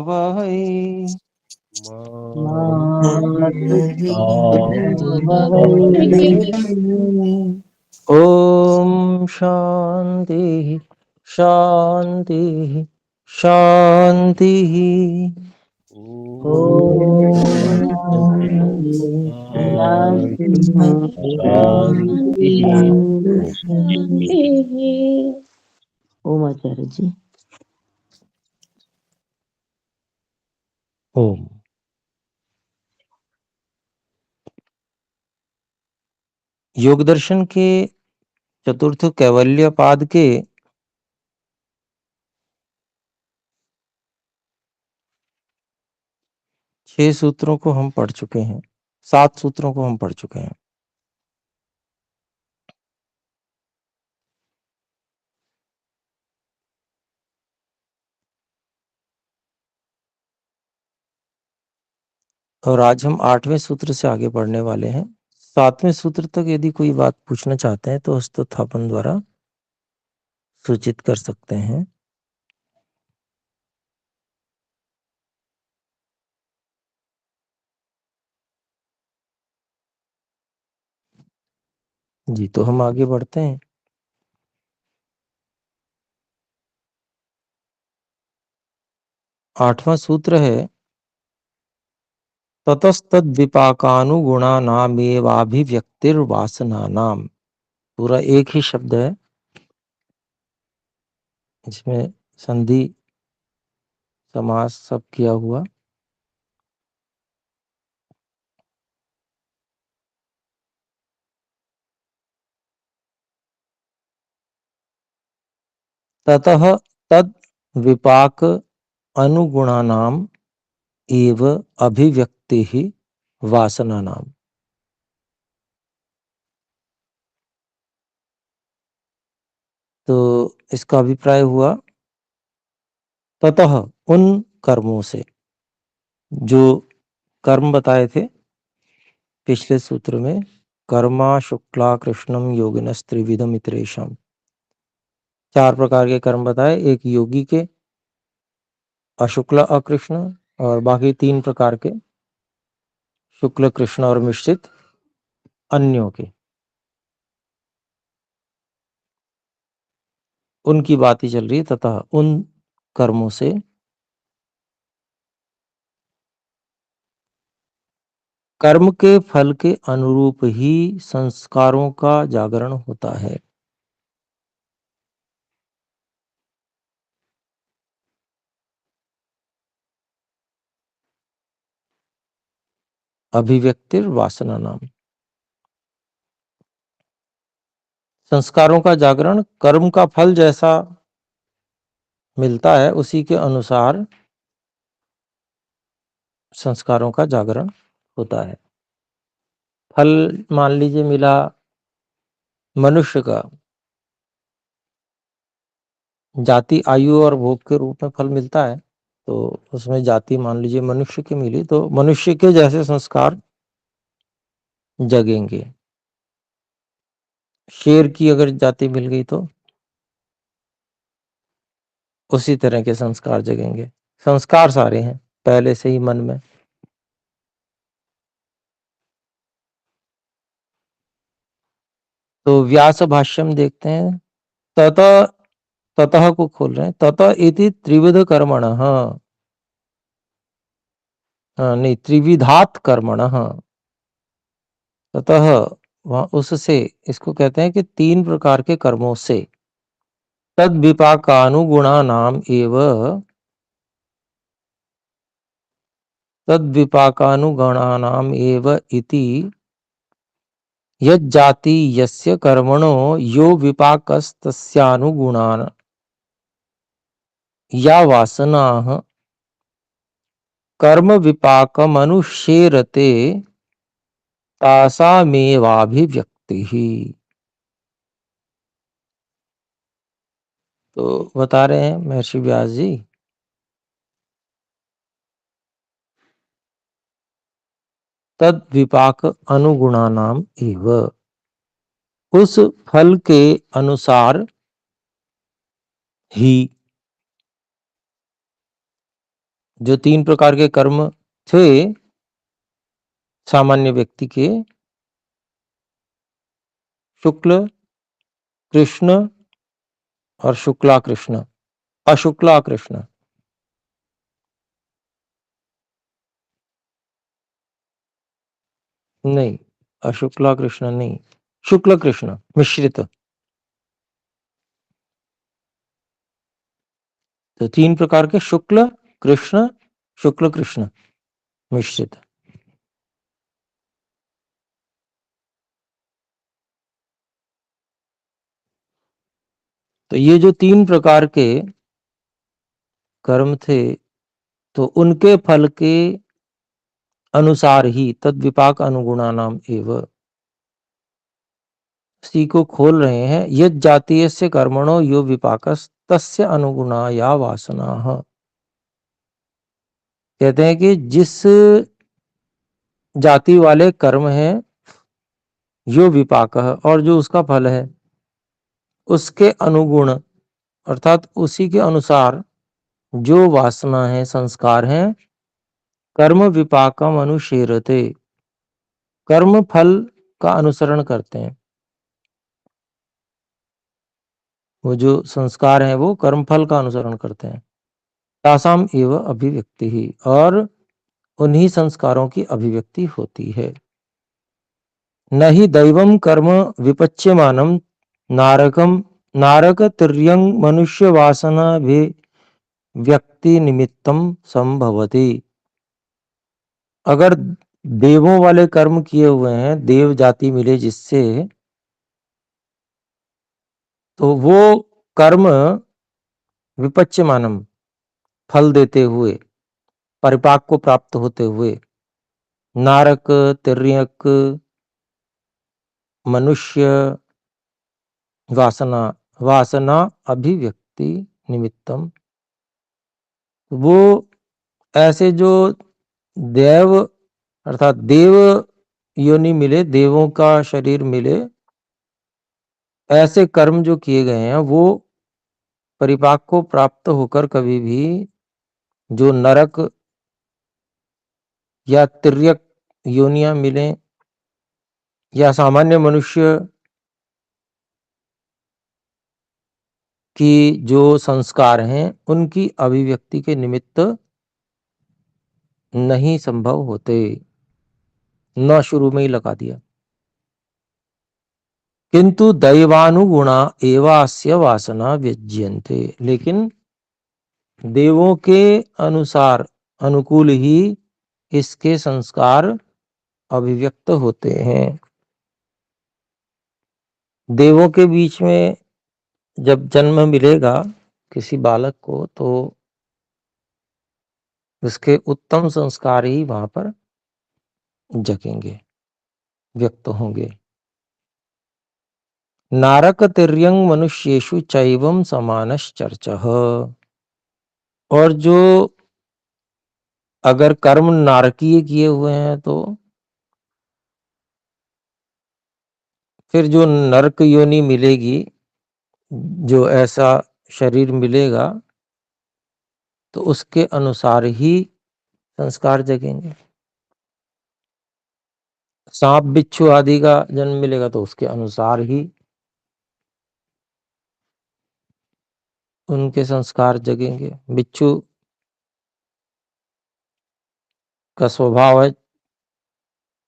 वही ओम शांति शांति शांति। ओम आचार्य जी। ओम। योग दर्शन के चतुर्थ कैवल्य पाद के 6 सूत्रों को हम पढ़ चुके हैं, 7 सूत्रों को हम पढ़ चुके हैं। और आज हम 8वें सूत्र से आगे बढ़ने वाले हैं। 7वें सूत्र तक यदि कोई बात पूछना चाहते हैं तो हस्तोत्थापन द्वारा सूचित कर सकते हैं। जी, तो हम आगे बढ़ते हैं। 8वां सूत्र है ततस्तद्विपाकानुगुणानामेवाभिव्यक्तिर्वासनानाम। पूरा एक ही शब्द है, इसमें संधि समास सब किया हुआ। ततः तद विपाक अनुगुणानाम एव अभिव्यक्ति ही वासनानाम। तो इसका अभिप्राय हुआ ततः उन कर्मों से, जो कर्म बताए थे पिछले सूत्र में, कर्मा शुक्ला कृष्णम योगिनस् त्रिविधम इतरेशम। 4 प्रकार के कर्म बताए, एक योगी के, अशुक्ल अकृष्ण, और बाकी 3 प्रकार के शुक्ल कृष्ण और मिश्रित अन्यों के। उनकी बात ही चल रही है। तथा उन कर्मों से कर्म के फल के अनुरूप ही संस्कारों का जागरण होता है। अभिव्यक्तिर वासना नाम। संस्कारों का जागरण, कर्म का फल जैसा मिलता है उसी के अनुसार संस्कारों का जागरण होता है। फल मान लीजिए मिला मनुष्य का, जाति आयु और भोग के रूप में फल मिलता है, तो उसमें जाति मान लीजिए मनुष्य की मिली, तो मनुष्य के जैसे संस्कार जगेंगे। शेर की अगर जाति मिल गई तो उसी तरह के संस्कार जगेंगे। संस्कार सारे हैं पहले से ही मन में। तो व्यास भाष्यम देखते हैं। ततः, ततः को खोल रहे हैं। ततः इति त्रिविध कर्मणः, नहीं त्रिविधात कर्मणः। ततः वहां उससे, इसको कहते हैं कि 3 प्रकार के कर्मों से, तद विपाकानुगुणानाम एव, तद विपाकानुगुणानाम एव इति यज्जाति यस्य कर्मणो यो विपाकस्तस्यानुगुणान् या वासनाः कर्म विपाकमनुष्येरते तासामेवाभिव्यक्तिः। तो बता रहे हैं महर्षि व्यास जी, तद विपाक अनुगुणानाम एव, उस फल के अनुसार ही जो 3 प्रकार के कर्म थे सामान्य व्यक्ति के, शुक्ल, कृष्ण और शुक्ला कृष्ण, अशुक्ला कृष्ण। नहीं, अशुक्ला कृष्ण नहीं, शुक्ल कृष्ण मिश्रित। तो 3 प्रकार के शुक्ल कृष्ण, शुक्ल कृष्ण मिश्रित। तो ये जो 3 प्रकार के कर्म थे, तो उनके फल के अनुसार ही तद विपाक अनुगुणानाम एव, इसी को खोल रहे हैं। यद जातीय से कर्मणो यो विपाकस तस्य अनुगुणा या वासना। कहते हैं कि जिस जाति वाले कर्म है, यो विपाक और जो उसका फल है, उसके अनुगुण अर्थात उसी के अनुसार जो वासना है, संस्कार है, कर्म विपाकम अनुशीरते, कर्म फल का अनुसरण करते हैं। वो जो संस्कार हैं वो कर्म फल का अनुसरण करते हैं। तासाम एव अभिव्यक्ति ही, और उन्हीं संस्कारों की अभिव्यक्ति होती है। न ही दैवम कर्म विपच्यमानम नारकम नारक तिर्यंग मनुष्य वासना भी व्यक्ति निमित्तम संभवति। अगर देवों वाले कर्म किए हुए हैं, देव जाति मिले जिससे, तो वो कर्म विपच्यमानम फल देते हुए, परिपाक को प्राप्त होते हुए, नारक तिर्यक मनुष्य वासना, वासना अभिव्यक्ति निमित्तम, वो ऐसे जो देव अर्थात देव योनि मिले, देवों का शरीर मिले, ऐसे कर्म जो किए गए हैं वो परिपाक को प्राप्त होकर कभी भी जो नरक या तिर्यक योनियां मिले या सामान्य मनुष्य की जो संस्कार हैं उनकी अभिव्यक्ति के निमित्त नहीं संभव होते। न शुरू में ही लगा दिया। किंतु दैवानुगुणा एवास्य वासना व्यज्यन्ते, लेकिन देवों के अनुसार अनुकूल ही इसके संस्कार अभिव्यक्त होते हैं। देवों के बीच में जब जन्म मिलेगा किसी बालक को, तो उसके उत्तम संस्कार ही वहां पर जगेंगे, व्यक्त होंगे। नारक तिर्यंग मनुष्येषु चैवम समानश्चर्चः, और जो अगर कर्म नारकीय किए हुए हैं तो फिर जो नरक योनि मिलेगी, जो ऐसा शरीर मिलेगा, तो उसके अनुसार ही संस्कार जगेंगे। सांप बिच्छू आदि का जन्म मिलेगा तो उसके अनुसार ही उनके संस्कार जगेंगे। बिच्छू का स्वभाव है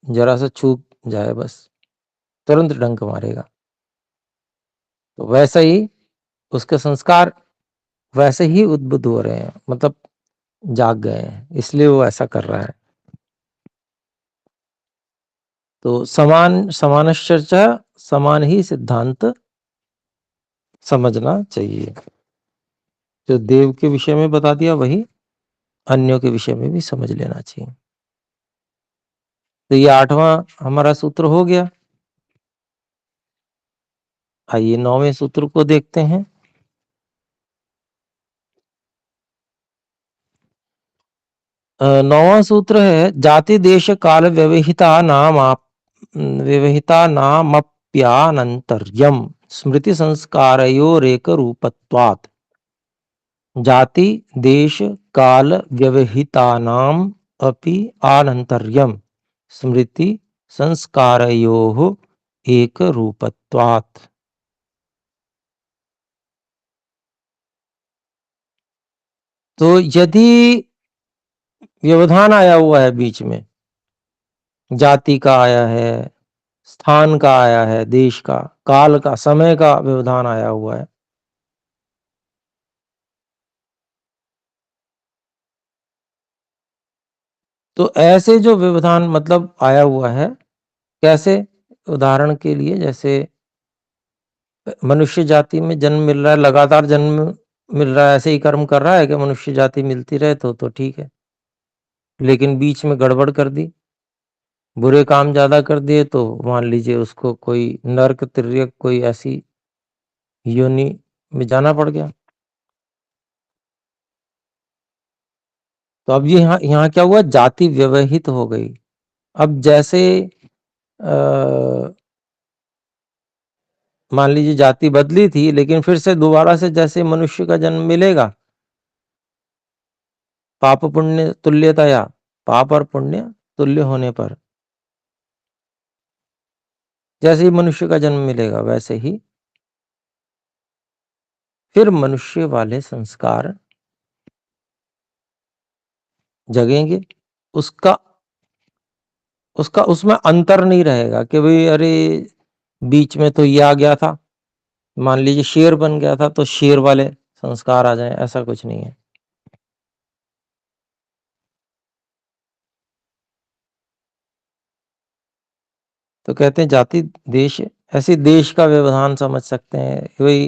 जरा सा छू जाए बस तुरंत डंक मारेगा, तो वैसा ही उसके संस्कार वैसे ही उद्बुद्ध हो रहे हैं, मतलब जाग गए हैं, इसलिए वो ऐसा कर रहा है। तो समानश्चर्चा, समान ही सिद्धांत समझना चाहिए। जो देव के विषय में बता दिया वही अन्यों के विषय में भी समझ लेना चाहिए। तो ये 8वां हमारा सूत्र हो गया। आइए 9वें सूत्र को देखते हैं। 9वां सूत्र है जाति देश काल व्यवहिता नामप्यानंतर्यम स्मृति संस्कारयोरेक रूपत्वात्। जाति देश काल व्यवहितानाम अपि आनन्तर्यम स्मृति संस्कारयोः एक रूपत्वात्। तो यदि व्यवधान आया हुआ है बीच में, जाति का आया है, स्थान का आया है, देश का, काल का, समय का व्यवधान आया हुआ है, तो ऐसे जो व्यवधान मतलब आया हुआ है, कैसे? उदाहरण के लिए जैसे मनुष्य जाति में जन्म मिल रहा है, लगातार जन्म मिल रहा है, ऐसे ही कर्म कर रहा है कि मनुष्य जाति मिलती रहे तो ठीक है, लेकिन बीच में गड़बड़ कर दी, बुरे काम ज्यादा कर दिए, तो मान लीजिए उसको कोई नर्क तिर्यक कोई ऐसी योनि में जाना पड़ गया। तो अब ये यहाँ क्या हुआ, जाति व्यवहित हो गई। अब जैसे मान लीजिए जाति बदली थी, लेकिन फिर से दोबारा से जैसे मनुष्य का जन्म मिलेगा, पाप पुण्य तुल्यतया, पाप और पुण्य तुल्य होने पर जैसे ही मनुष्य का जन्म मिलेगा, वैसे ही फिर मनुष्य वाले संस्कार जगेंगे। उसका उसका उसमें अंतर नहीं रहेगा कि भाई अरे बीच में तो ये आ गया था, मान लीजिए शेर बन गया था तो शेर वाले संस्कार आ जाए, ऐसा कुछ नहीं है। तो कहते हैं जाति देश, ऐसे देश का व्यवधान समझ सकते हैं, वही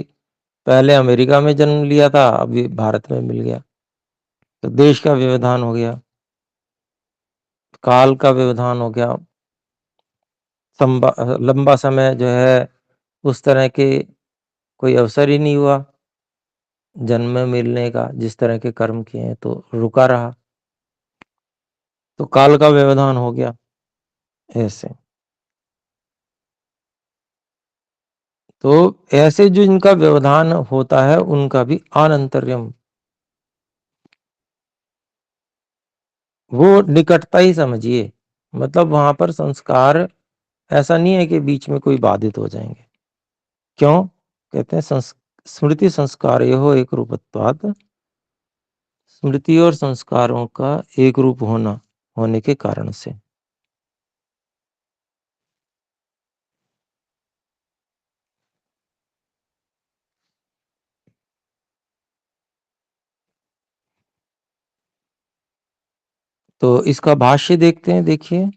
पहले अमेरिका में जन्म लिया था, अभी भारत में मिल गया, तो देश का व्यवधान हो गया, काल का व्यवधान हो गया, लंबा समय जो है उस तरह के कोई अवसर ही नहीं हुआ जन्म में मिलने का, जिस तरह के कर्म किए हैं तो रुका रहा, तो काल का व्यवधान हो गया ऐसे। तो ऐसे जो इनका व्यवधान होता है उनका भी अनंतर्यम, वो निकटता ही समझिए, मतलब वहां पर संस्कार ऐसा नहीं है कि बीच में कोई बाधित हो जाएंगे। क्यों? कहते हैं स्मृति संस्कार हो एक रूपत्वात्, स्मृति और संस्कारों का एक रूप होने के कारण से। तो इसका भाष्य देखते हैं, देखिए।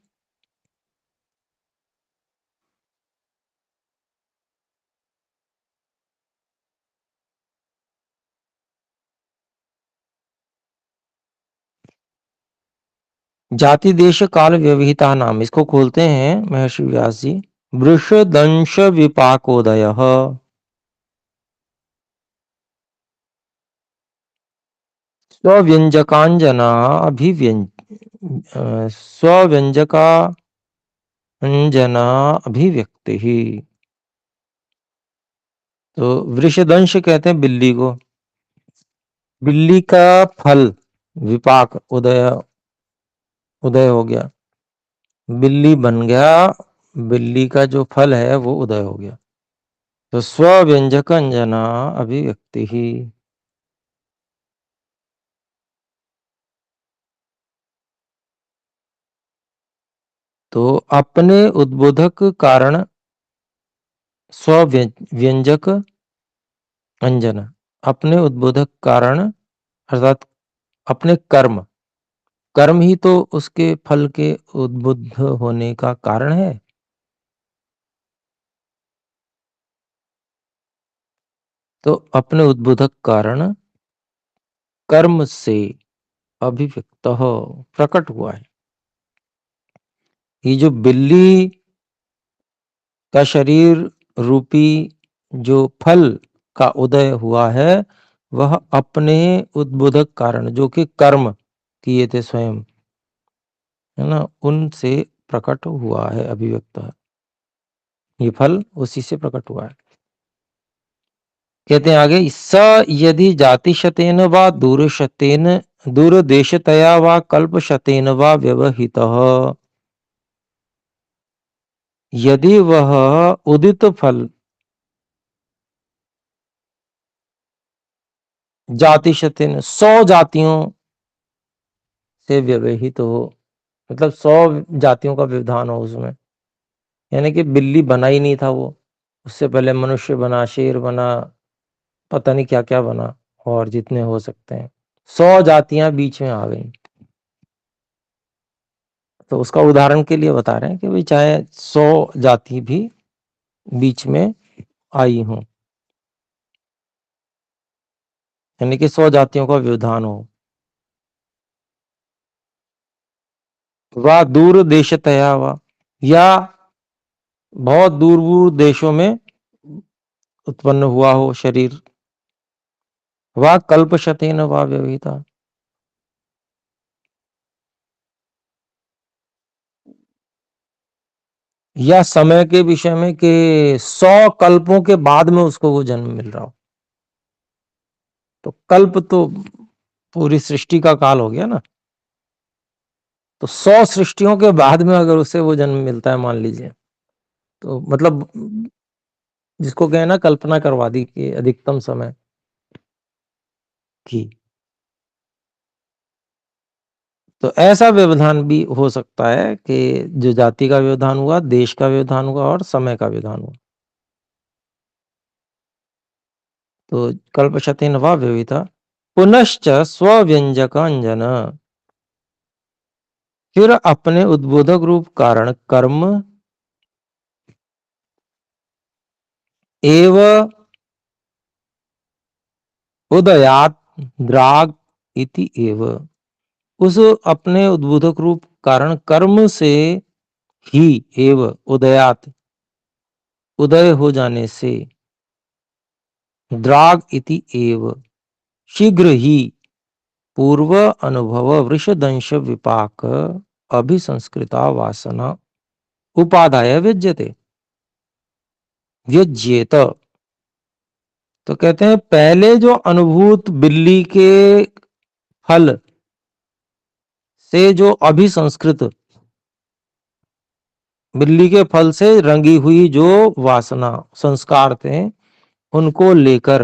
जाति देश काल व्यवहिता नाम, इसको खोलते हैं महर्षि व्यास जी। वृषदंश विपाकोदय स्वव्यंजकांजना स्वव्यंजकांजना अभिव्यक्ति ही। तो वृषदंश कहते हैं बिल्ली को, बिल्ली का फल विपाक, उदय, उदय हो गया, बिल्ली बन गया, बिल्ली का जो फल है वो उदय हो गया, तो स्वव्यंजकांजना अभिव्यक्ति ही। तो अपने उद्बोधक कारण स्वव्यंजक अंजन, अपने उद्बोधक कारण अर्थात अपने कर्म, कर्म ही तो उसके फल के उद्बुद्ध होने का कारण है। तो अपने उद्बोधक कारण कर्म से अभिव्यक्त हो, प्रकट हुआ है। ये जो बिल्ली का शरीर रूपी जो फल का उदय हुआ है, वह अपने उद्बोधक कारण जो कि कर्म किए थे स्वयं, है ना, उनसे प्रकट हुआ है, अभिव्यक्त है। ये फल उसी से प्रकट हुआ है। कहते हैं आगे, स यदि जातिशतेन वा दूरशतेन दूरदेशतया वा कल्पशतेन वा व्यवहितः, यदि वह उदित फल जातिशतेन 100 जातियों से व्यवहित हो, मतलब 100 जातियों का व्यवधान हो उसमें, यानी कि बिल्ली बना ही नहीं था वो, उससे पहले मनुष्य बना, शेर बना, पता नहीं क्या क्या बना, और जितने हो सकते हैं 100 जातियां बीच में आ गई। तो उसका उदाहरण के लिए बता रहे हैं कि भाई चाहे 100 जाति भी बीच में आई हो, यानी कि 100 जातियों का व्यवधान हो। वा दूर देशतया वा, या बहुत दूर दूर देशों में उत्पन्न हुआ हो शरीर। वा कल्पशतेन वा व्यवहिता, या समय के विषय में कि 100 कल्पों के बाद में उसको वो जन्म मिल रहा हो। तो कल्प तो पूरी सृष्टि का काल हो गया ना, तो 100 सृष्टियों के बाद में अगर उसे वो जन्म मिलता है मान लीजिए, तो मतलब जिसको कहे ना कल्पना करवा दी कि अधिकतम समय की, तो ऐसा व्यवधान भी हो सकता है कि जो जाति का व्यवधान हुआ, देश का व्यवधान हुआ और समय का व्यवधान हुआ। तो कल्पशतेन वा व्यवहिता। पुनश्च स्वव्यंजकांजन, फिर अपने उद्बोधक रूप कारण कर्म एव उदयात द्राग इति एव, उस अपने उद्बोधक रूप कारण कर्म से ही एव उदयात उदय हो जाने से, द्राग इति एव शीघ्र ही पूर्व अनुभव वृषदंश विपाक अभिसंस्कृता वासना उपादाय व्यज्यते व्यज्येत। तो कहते हैं पहले जो अनुभूत बिल्ली के फल से जो अभिसंस्कृत, बिल्ली के फल से रंगी हुई जो वासना संस्कार थे, उनको लेकर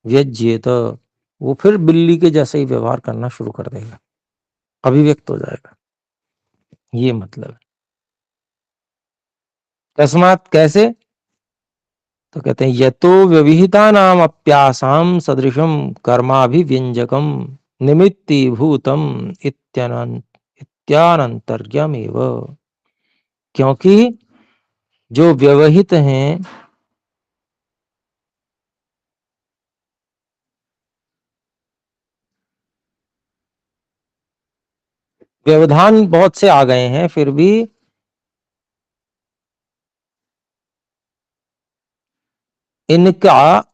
व्यज्येत, वो फिर बिल्ली के जैसे ही व्यवहार करना शुरू कर देगा, अभिव्यक्त हो जाएगा। ये मतलब है। तस्मात् कैसे, तो कहते हैं यतो व्यवहिता नाम अप्यासाम सदृशम कर्माभिव्यंजकम निमित्तीभूतम इत्यानंतर्यमेव, क्योंकि जो व्यवहित हैं व्यवधान बहुत से आ गए हैं, फिर भी इनका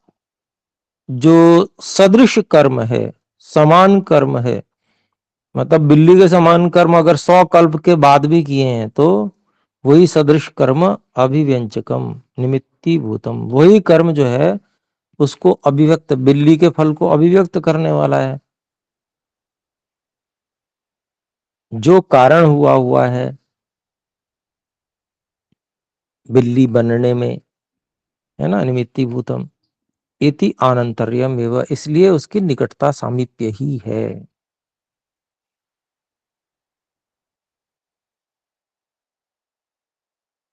जो सदृश कर्म है, समान कर्म है, मतलब बिल्ली के समान कर्म अगर 100 कल्प के बाद भी किए हैं तो वही सदृश कर्म अभिव्यंजकम निमित्ती भूतम, वही कर्म जो है उसको अभिव्यक्त, बिल्ली के फल को अभिव्यक्त करने वाला है, जो कारण हुआ है बिल्ली बनने में, है ना, निमित्ती भूतम इति आनंतर्यम एवं, इसलिए उसकी निकटता सामीप्य ही है।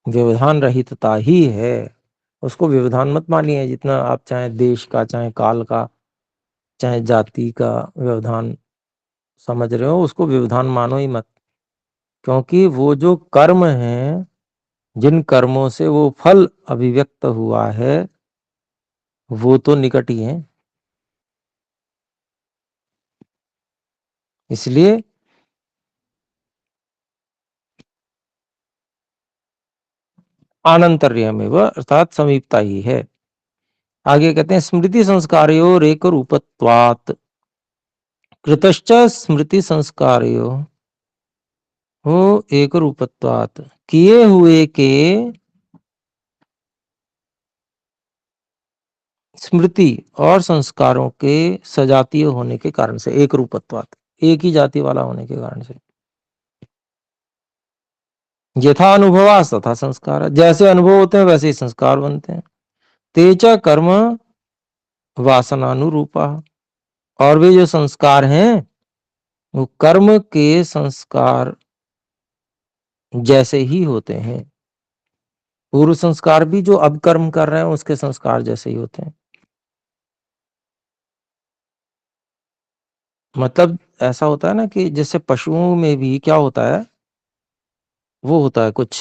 व्यवधान रहितता ही है, उसको व्यवधान मत मानिए, जितना आप चाहे देश का, चाहे काल का, चाहे जाति का व्यवधान समझ रहे हो, उसको व्यवधान मानो ही मत, क्योंकि वो जो कर्म है, जिन कर्मों से वो फल अभिव्यक्त हुआ है, वो तो निकट ही है। इसलिए आनंतर्यमेव अर्थात समीपता ही है। आगे कहते हैं स्मृति संस्कार्यो रेक रूपत्वात्, कृतश्च स्मृति संस्कार्यो हो एक रूपत्वात्, किए हुए के स्मृति और संस्कारों के सजातीय होने के कारण से, एक रूपत्वात्, एक ही जाति वाला होने के कारण से। यथा अनुभवास तथा संस्कार, जैसे अनुभव होते हैं वैसे ही संस्कार बनते हैं। तेचा कर्म वासनानुरूपा, और वे जो संस्कार हैं वो कर्म के संस्कार जैसे ही होते हैं। पूर्व संस्कार भी जो अब कर्म कर रहे हैं उसके संस्कार जैसे ही होते हैं। मतलब ऐसा होता है ना कि जैसे पशुओं में भी क्या होता है, वो होता है कुछ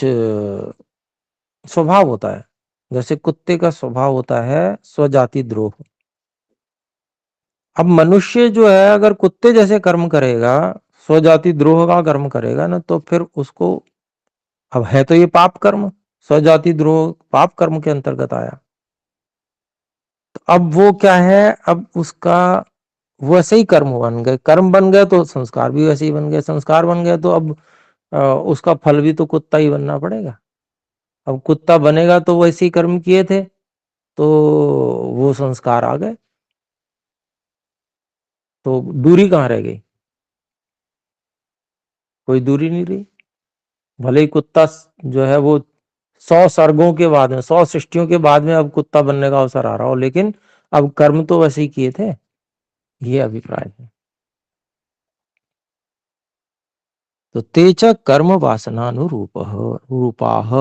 स्वभाव होता है। जैसे कुत्ते का स्वभाव होता है स्वजाति द्रोह। अब मनुष्य जो है अगर कुत्ते जैसे कर्म करेगा, स्वजाति द्रोह का कर्म करेगा ना, तो फिर उसको, अब है तो ये पाप कर्म, स्वजाति द्रोह पाप कर्म के अंतर्गत आया। तो अब वो क्या है, अब उसका वैसे ही कर्म बन गए, कर्म बन गए तो संस्कार भी वैसे ही बन गए, संस्कार बन गए तो अब उसका फल भी तो कुत्ता ही बनना पड़ेगा। अब कुत्ता बनेगा तो वैसे ही कर्म किए थे तो वो संस्कार आ गए, तो दूरी कहाँ रह गई? कोई दूरी नहीं रही। भले ही कुत्ता जो है वो 100 सर्गों के बाद में, 100 सृष्टियों के बाद में अब कुत्ता बनने का अवसर आ रहा हो, लेकिन अब कर्म तो वैसे ही किए थे। ये अभिप्राय है। तो तेच कर्म वासनानुरूप रूपाह।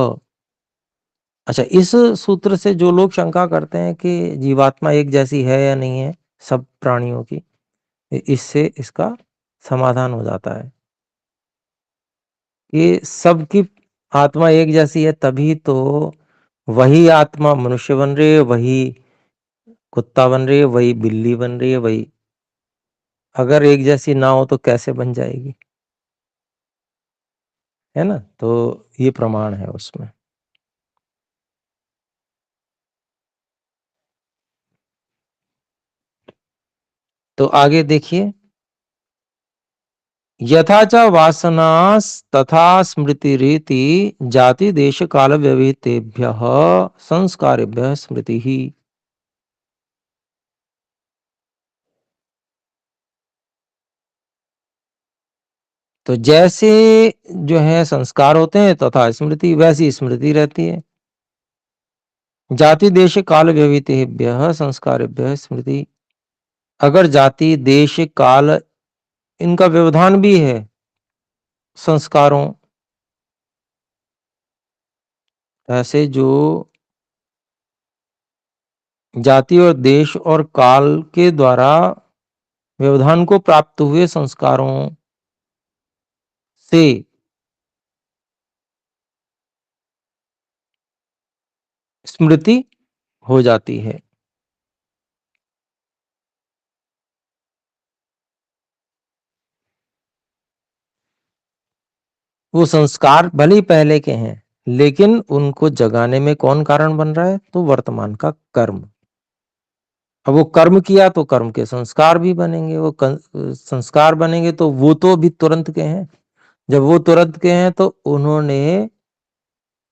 अच्छा, इस सूत्र से जो लोग शंका करते हैं कि जीवात्मा एक जैसी है या नहीं है सब प्राणियों की, इससे इसका समाधान हो जाता है कि सबकी आत्मा एक जैसी है, तभी तो वही आत्मा मनुष्य बन रही है, वही कुत्ता बन रही है, वही बिल्ली बन रही है, वही, अगर एक जैसी ना हो तो कैसे बन जाएगी, है ना? तो ये प्रमाण है उसमें। तो आगे देखिए, यथा च वासनास तथा स्मृतिरीति जाति देश काल व्यवहितेभ्यः संस्कारेभ्यः स्मृति ही। तो जैसे जो है संस्कार होते हैं तथा स्मृति, वैसी स्मृति रहती है। जाति देश काल व्यवहितेभ्यः संस्कारेभ्यः स्मृति। अगर जाति देश काल इनका व्यवधान भी है संस्कारों, ऐसे जो जाति और देश और काल के द्वारा व्यवधान को प्राप्त हुए संस्कारों से स्मृति हो जाती है। वो संस्कार भले ही पहले के हैं, लेकिन उनको जगाने में कौन कारण बन रहा है? तो वर्तमान का कर्म। अब वो कर्म किया तो कर्म के संस्कार भी बनेंगे, वो संस्कार बनेंगे तो वो तो भी तुरंत के हैं। जब वो तुरंत के हैं तो उन्होंने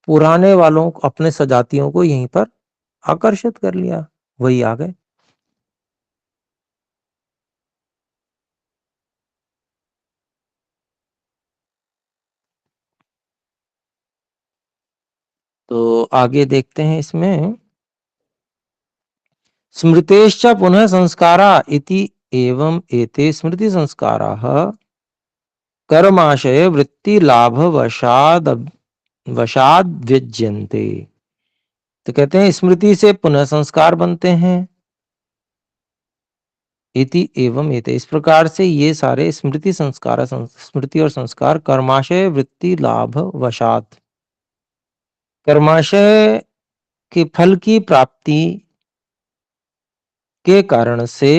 पुराने वालों को, अपने सजातियों को यहीं पर आकर्षित कर लिया, वही आ गए। तो आगे देखते हैं इसमें, स्मृतेश्च पुनः संस्कारा इति एवं एते स्मृति संस्काराः कर्माशय वृत्ति लाभ वशाद व्यज्यन्ते। तो कहते हैं स्मृति से पुनः संस्कार बनते हैं। इति एवं एते, इस प्रकार से ये सारे स्मृति संस्कार, स्मृति और संस्कार कर्माशय वृत्ति लाभ वशात, कर्माशय के फल की प्राप्ति के कारण से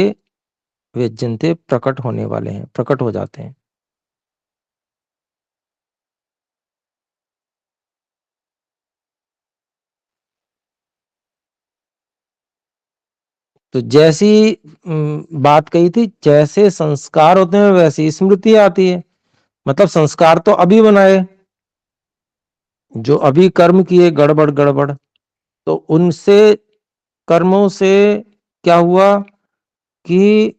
व्यज्यन्ते, प्रकट होने वाले हैं, प्रकट हो जाते हैं। तो जैसी बात कही थी, जैसे संस्कार होते हैं वैसी स्मृति आती है। मतलब संस्कार तो अभी बनाए, जो अभी कर्म किए गड़बड़ गड़बड़, तो उनसे, कर्मों से क्या हुआ कि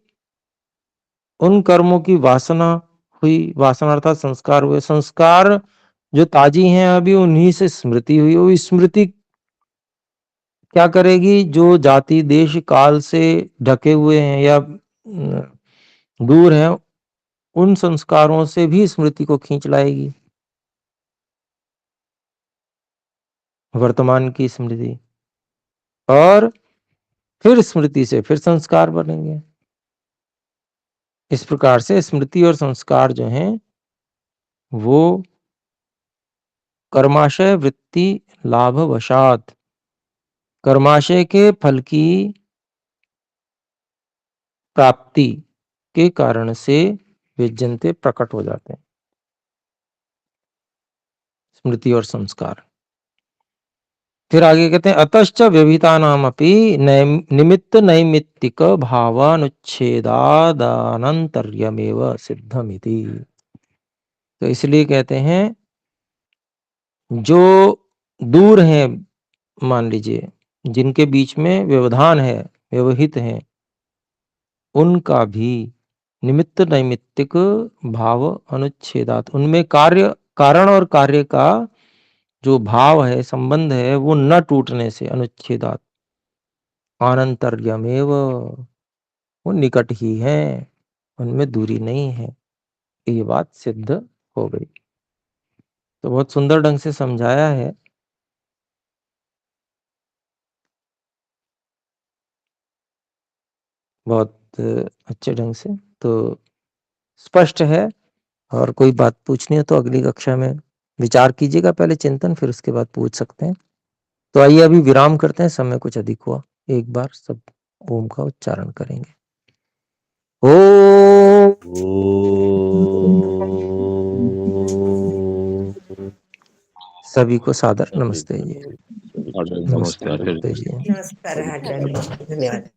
उन कर्मों की वासना हुई, वासना अर्थात संस्कार हुए। संस्कार जो ताजी हैं अभी उन्हीं से स्मृति हुई। वो स्मृति क्या करेगी? जो जाति देश काल से ढके हुए हैं या दूर हैं, उन संस्कारों से भी स्मृति को खींच लाएगी, वर्तमान की स्मृति, और फिर स्मृति से फिर संस्कार बनेंगे। इस प्रकार से स्मृति और संस्कार जो हैं वो कर्माशय वृत्ति लाभ वशात, कर्माशय के फल की प्राप्ति के कारण से विजयन्ते प्रकट हो जाते हैं, स्मृति और संस्कार। फिर आगे कहते हैं अतश्च व्यभितानामपि निमित्त नैमित्तिक भावानुच्छेदादानंतर्यमेव सिद्धमिति। तो इसलिए कहते हैं जो दूर हैं, मान लीजिए जिनके बीच में व्यवधान है, व्यवहित है, उनका भी निमित्त नैमित्तिक भाव अनुच्छेदात, उनमें कार्य कारण और कार्य का जो भाव है, संबंध है, वो न टूटने से, अनुच्छेदात आनंतर्यमेव, वो निकट ही है, उनमें दूरी नहीं है। ये बात सिद्ध हो गई। तो बहुत सुंदर ढंग से समझाया है। बहुत अच्छे ढंग से, तो स्पष्ट है। और कोई बात पूछनी है तो अगली कक्षा में विचार कीजिएगा, पहले चिंतन, फिर उसके बाद पूछ सकते हैं। तो आइए अभी विराम करते हैं, समय कुछ अधिक हुआ। एक बार सब ओम का उच्चारण करेंगे। ओम। सभी को सादर नमस्ते जी। नमस्कार। नमस्ते जी। नमस्कार, धन्यवाद।